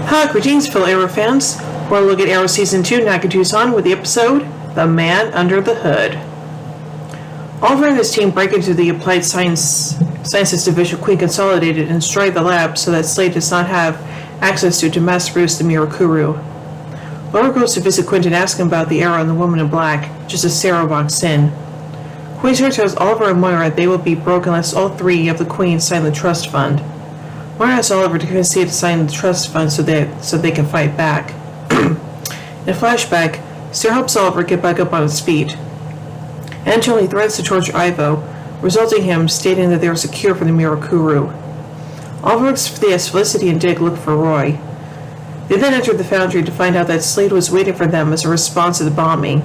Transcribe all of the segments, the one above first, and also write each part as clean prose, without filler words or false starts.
Hi, greetings, fellow Arrow fans. We'll look at Arrow Season 2, Nakato's on with the episode, The Man Under the Hood. Oliver and his team break into the Applied Sciences Division of Queen Consolidated and destroy the lab so that Slade does not have access to mass produce the Mirakuru. Oliver goes to visit Quentin and asks him about the Arrow and the Woman in Black, just as Sarah walks in. Quentin tells Oliver and Moira they will be broke unless all three of the Queens sign the trust fund. Moira asks Oliver to convince Steve to sign the trust fund so they can fight back. In a flashback, Sarah helps Oliver get back up on his feet. Anatoly threatens to torture Ivo, resulting in him stating that they are secure from the Mirakuru. Oliver looks for as Felicity and Dick look for Roy. They then enter the foundry to find out that Slade was waiting for them as a response to the bombing.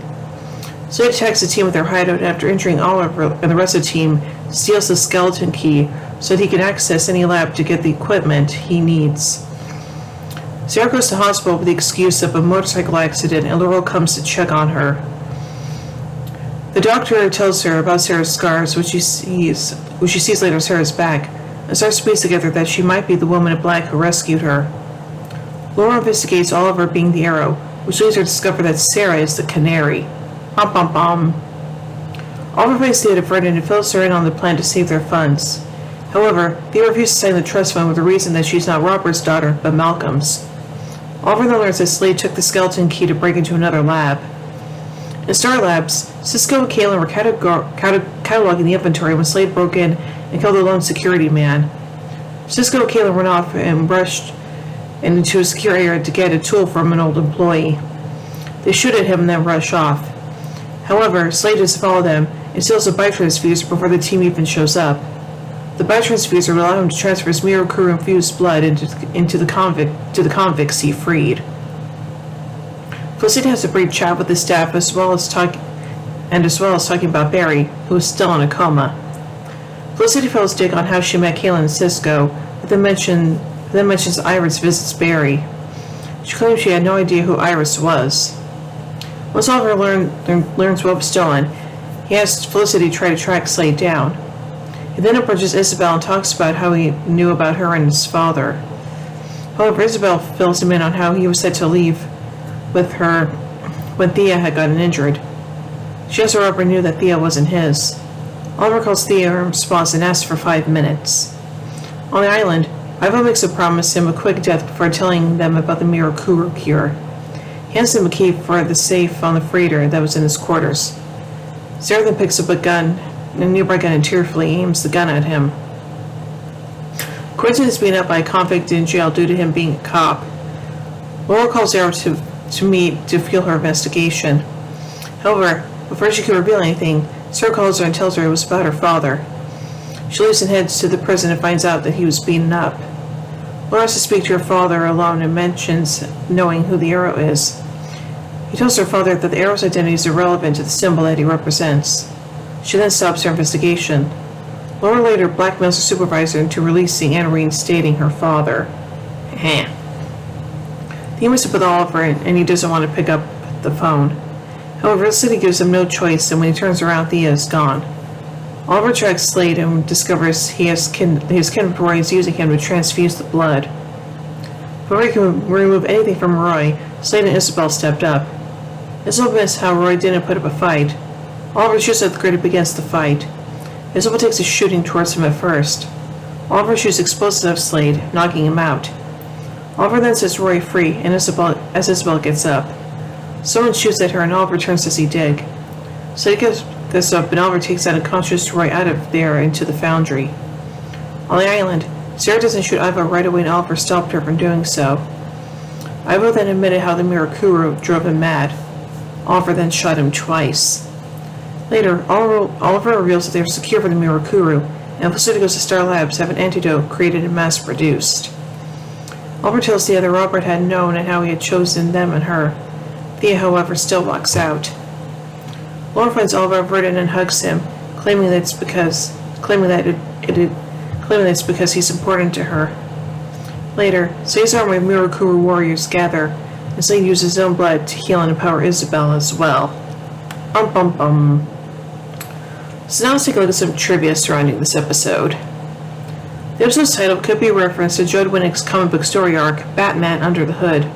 Slade attacks the team with their hideout and after injuring Oliver and the rest of the team, steals the skeleton key so that he can access any lab to get the equipment he needs. Sarah goes to hospital with the excuse of a motorcycle accident and Laurel comes to check on her. The doctor tells her about Sarah's scars, which she sees later as Sarah's back, and starts to piece together that she might be the woman in black who rescued her. Laurel investigates Oliver being the Arrow, which leads her to discover that Sarah is the Canary. Bum bum bum. Oliver finds the Vernon and fills her in on the plan to save their funds. However, they refuse to sign the trust fund with the reason that she's not Robert's daughter, but Malcolm's. Oliver then learns that Slade took the skeleton key to break into another lab. In Star Labs, Cisco and Kalen were cataloging the inventory when Slade broke in and killed the lone security man. Cisco and Kalen run off and rushed into a secure area to get a tool from an old employee. They shoot at him and then rush off. However, Slade does follow them and steals a biotransfuser before the team even shows up. The biotransfuser will allow him to transfer his Mirakuru-infused blood into the convicts he freed. Felicity has a brief chat with the staff as well as talking about Barry, who is still in a coma. Felicity fills Dick on how she met Kalen and Cisco, but then mentions Iris visits Barry. She claims she had no idea who Iris was. Once Oliver learns what was stolen, he asks Felicity to try to track Slade down. He then approaches Isabel and talks about how he knew about her and his father. However, Isabel fills him in on how he was set to leave with her when Thea had gotten injured. She also Robert knew that Thea wasn't his. Oliver calls Thea in response and asks for 5 minutes. On the island, Ivo makes a promise him a quick death before telling them about the Mirakuru cure. He hands them a key for the safe on the freighter that was in his quarters. Sarah then picks up a nearby gun and tearfully aims the gun at him. Quentin is beaten up by a convict in jail due to him being a cop. Laura calls Sarah to meet to fuel her investigation. However, before she can reveal anything, Sarah calls her and tells her it was about her father. She leaves and heads to the prison and finds out that he was beaten up. Laura has to speak to her father alone and mentions knowing who the Arrow is. He tells her father that the Arrow's identity is irrelevant to the symbol that he represents. She then stops her investigation. Laura later blackmails her supervisor into releasing and reinstating her father. He meets up with Oliver and he doesn't want to pick up the phone. However, Felicity gives him no choice, and when he turns around, Thea is gone. Oliver tracks Slade and discovers his kin with Roy is using him to transfuse the blood. Before he can remove anything from Roy, Slade and Isabel stepped up. Isabel missed how Roy didn't put up a fight. Oliver shoots at the grid and begins the fight. Isabel takes a shooting towards him at first. Oliver shoots explosives at Slade, knocking him out. Oliver then sets Roy free, and Isabel gets up. Someone shoots at her, and Oliver turns to see Dick. Slade gets up, and Oliver takes out unconscious Roy out of there into the foundry. On the island, Sarah doesn't shoot Ivo right away, and Oliver stopped her from doing so. Ivo then admitted how the Mirakuru drove him mad. Oliver then shot him twice. Later, Oliver reveals that they are secure for the Mirakuru, and Felicity goes to Star Labs to have an antidote created and mass-produced. Oliver tells Thea that Robert had known and how he had chosen them and her. Thea, however, still walks out. Laura finds Oliver averted and hugs him, claiming that it's because he's important to her. Later, Slade's army of Mirakuru warriors gather, and Slade uses his own blood to heal and empower Isabel as well. So now let's take a look at some trivia surrounding this episode. The episode's title could be a reference to Judd Winnick's comic book story arc, Batman Under the Hood.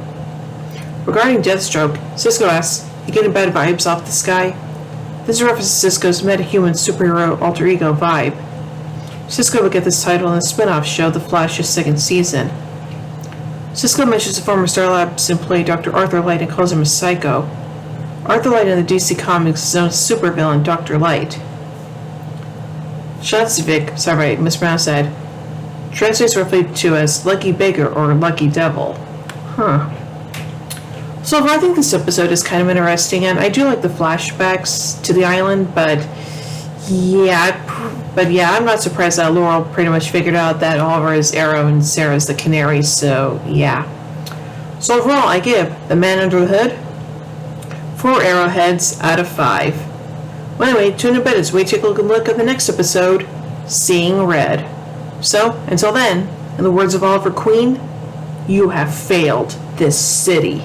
Regarding Deathstroke, Cisco asks, "You getting bad vibes off this guy?" This is a reference to Cisco's metahuman superhero alter ego Vibe. Cisco would get this title in the spin-off show The Flash's second season. Cisco mentions the former Star Labs employee Dr. Arthur Light and calls him a psycho. Arthur Light in the DC Comics is known as supervillain Dr. Light. Shatsvik, sorry I mispronounced that, translates roughly to as Lucky Beggar or Lucky Devil. So I think this episode is kind of interesting, and I do like the flashbacks to the island, but yeah, I'm not surprised that Laurel pretty much figured out that Oliver is Arrow and Sarah's the Canary, so yeah. So overall, I give The Man Under the Hood 4 arrowheads out of 5. Well, anyway, tune in bed as we take a look at the next episode, Seeing Red. So, until then, in the words of Oliver Queen, you have failed this city.